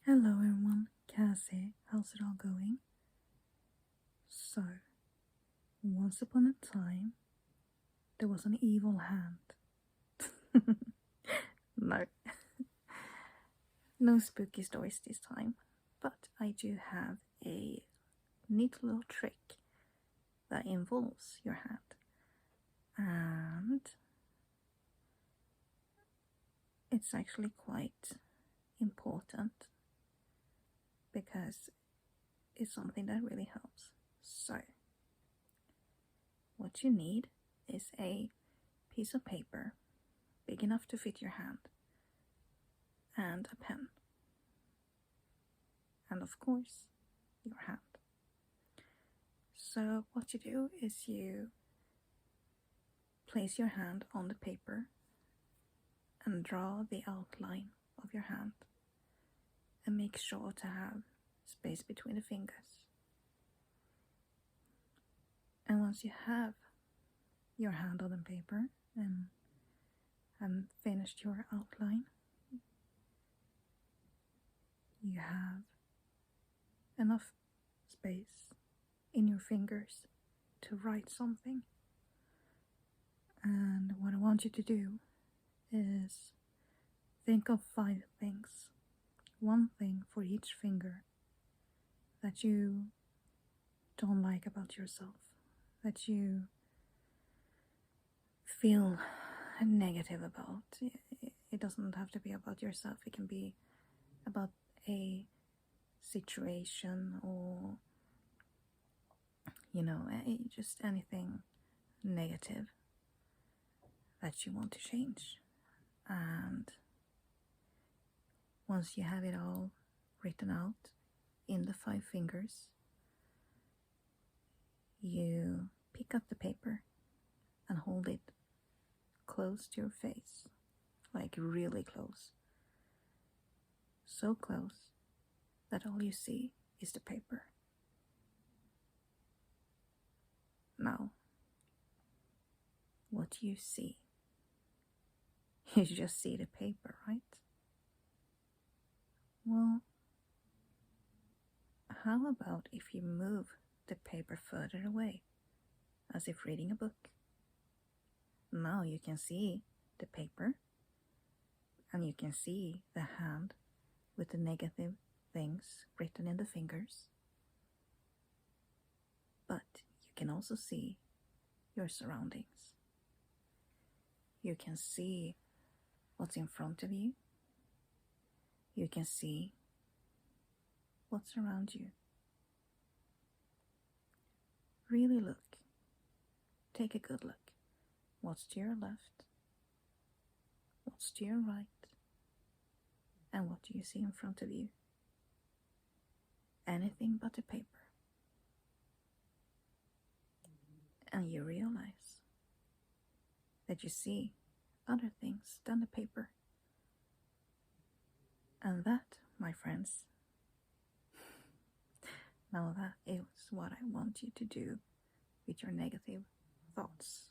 Hello everyone, Cassie. How's it all going? So, once upon a time, there was an evil hand. No, no spooky stories this time, but I do have a neat little trick that involves your hand. And it's actually quite important because it's something that really helps. So, what you need is a piece of paper big enough to fit your hand and a pen. And of course, your hand. So, what you do is you place your hand on the paper and draw the outline of your hand and make sure to have space between the fingers. And once you have your hand on the paper and finished your outline, you have enough space in your fingers to write something. And what I want you to do is think of 5 things, one thing for each finger that you don't like about yourself, that you feel negative about. It doesn't have to be about yourself, it can be about a situation or just anything negative that you want to change. And once you have it all written out in the 5 fingers, you pick up the paper and hold it close to your face, like really close. So close that all you see is the paper. Now, what do you see? You just see the paper, right? Well, how about if you move the paper further away, as if reading a book? Now you can see the paper, and you can see the hand with the negative things written in the fingers. But you can also see your surroundings. You can see what's in front of you. You can see what's around you. Really look. Take a good look. What's to your left? What's to your right? And what do you see in front of you? Anything but the paper. And you realize that you see other things than the paper. And that, my friends, now that is what I want you to do with your negative thoughts.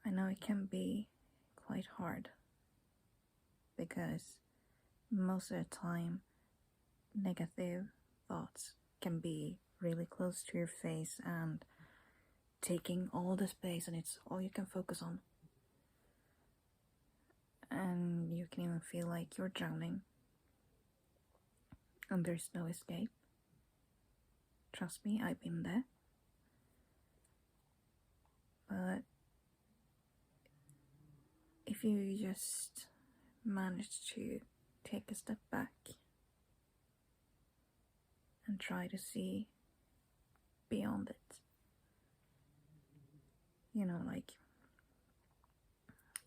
I know it can be quite hard because most of the time negative thoughts can be really close to your face and taking all the space, and it's all you can focus on. And you can even feel like you're drowning and there's no escape. Trust me, I've been there. But if you just manage to take a step back and try to see beyond it, like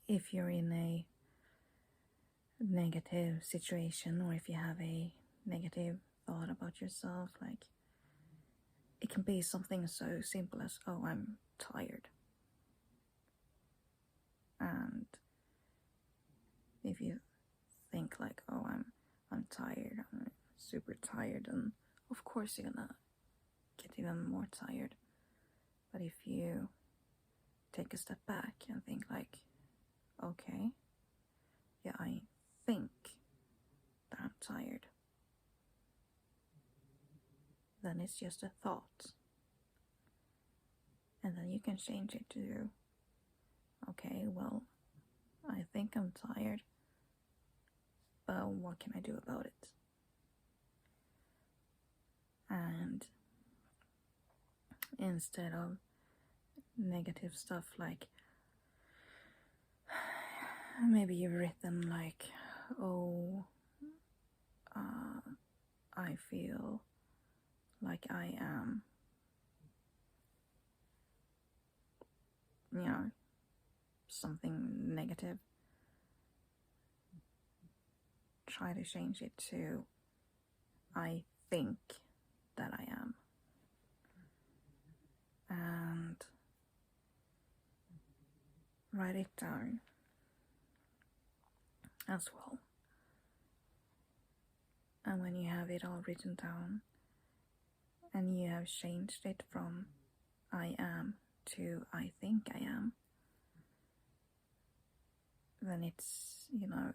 if you're in a negative situation, or if you have a negative thought about yourself, like it can be something so simple as, oh, I'm tired. And if you think like, oh, I'm tired, I'm super tired, and of course you're gonna get even more tired. But if you take a step back and think like, okay, yeah, I think then it's just a thought. And then you can change it to, okay, well, I think I'm tired, but what can I do about it? And instead of negative stuff like, maybe you've written like, oh, I feel like I am, something negative. Try to change it to, I think that I am. And write it down as well. And when you have it all written down and you have changed it from I am to I think I am, then it's,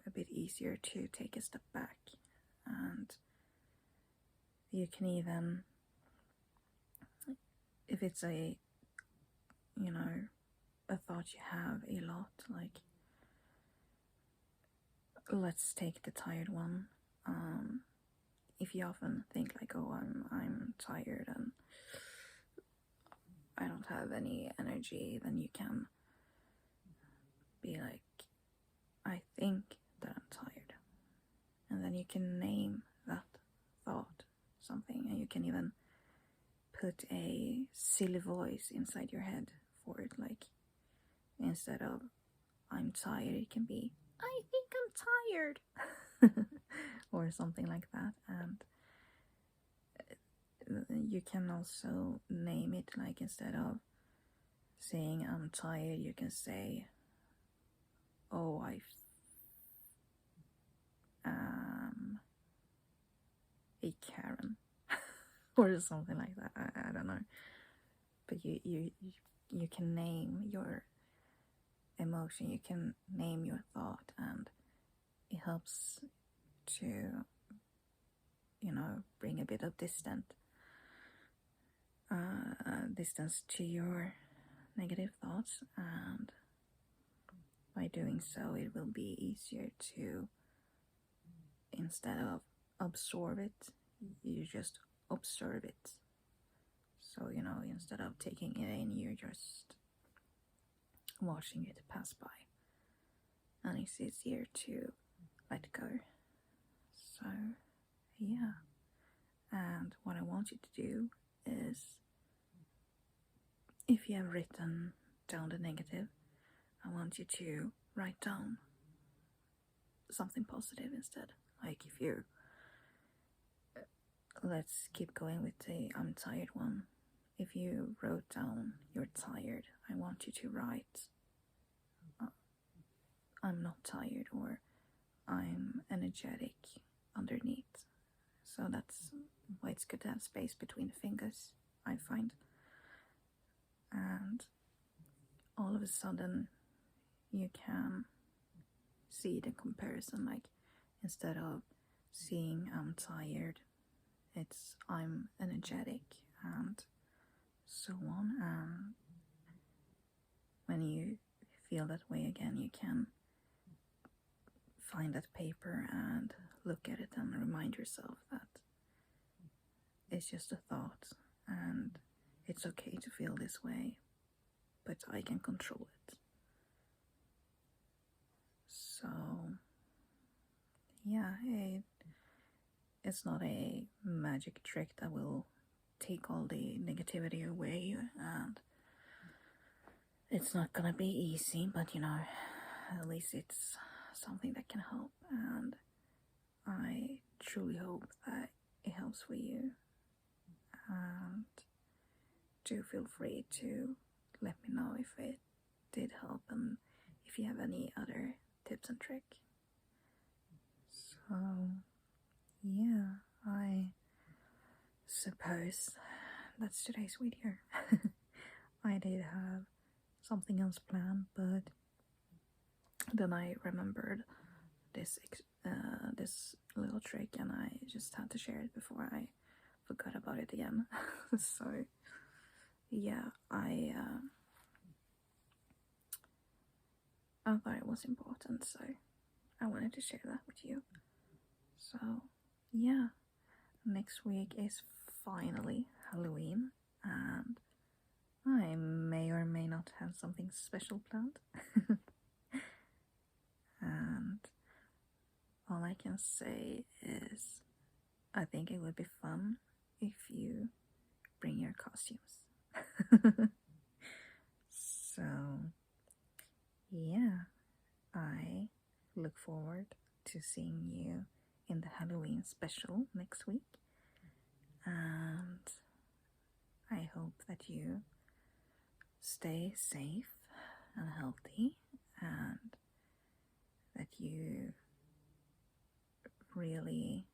a bit easier to take a step back. And you can even, if it's a thought you have a lot, like, let's take the tired one. If you often think like, oh, I'm tired and I don't have any energy, then you can be like, I think that I'm tired. And then you can name that thought something, and you can even put a silly voice inside your head for it, like, instead of I'm tired, it can be I think I'm tired or something like that. And you can also name it, like, instead of saying I'm tired, you can say, oh, I am a Karen or something like that. I don't know, but you can name your emotion, you can name your thought, and it helps to bring a bit of distance to your negative thoughts. And by doing so, it will be easier to, instead of absorb it, you just observe it. So instead of taking it in, you're just watching it pass by, and it's easier to let go. So yeah, and what I want you to do is, if you have written down the negative, I want you to write down something positive instead. Like, if you, let's keep going with the I'm tired one. If you wrote down you're tired, I want you to write I'm not tired, or I'm energetic underneath. So that's why it's good to have space between the fingers, I find. And all of a sudden you can see the comparison, like, instead of seeing I'm tired, it's I'm energetic, and so on. And when you feel that way again, you can find that paper and look at it and remind yourself that it's just a thought, and it's okay to feel this way, but I can control it. So yeah, it's not a magic trick that will take all the negativity away, and it's not gonna be easy, but at least it's something that can help. And I truly hope that it helps for you, and do feel free to let me know if it did help, and if you have any other tips and tricks. So yeah, I suppose that's today's video. I did have something else planned, but then I remembered this little trick, and I just had to share it before I forgot about it again. So yeah, I thought it was important, so I wanted to share that with you. So yeah, next week is finally Halloween, and I may or may not have something special planned. And all I can say is I think it would be fun if you bring your costumes. So yeah, I look forward to seeing you in the Halloween special next week, and I hope that you stay safe and healthy, and that you really,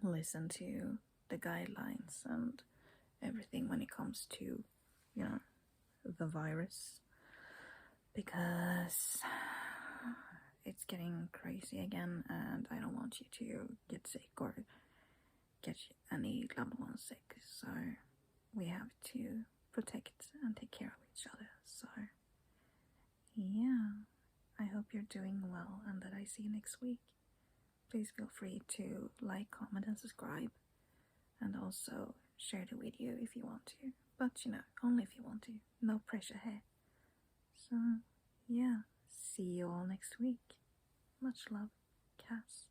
listen to the guidelines and everything when it comes to, the virus, because it's getting crazy again, and I don't want you to get sick or get any loved ones sick. So we have to protect and take care of each other. So yeah, I hope you're doing well and that I see you next week. Please feel free to like, comment, and subscribe, and also share the video if you want to. But only if you want to. No pressure here. So yeah, see you all next week. Much love, Cass.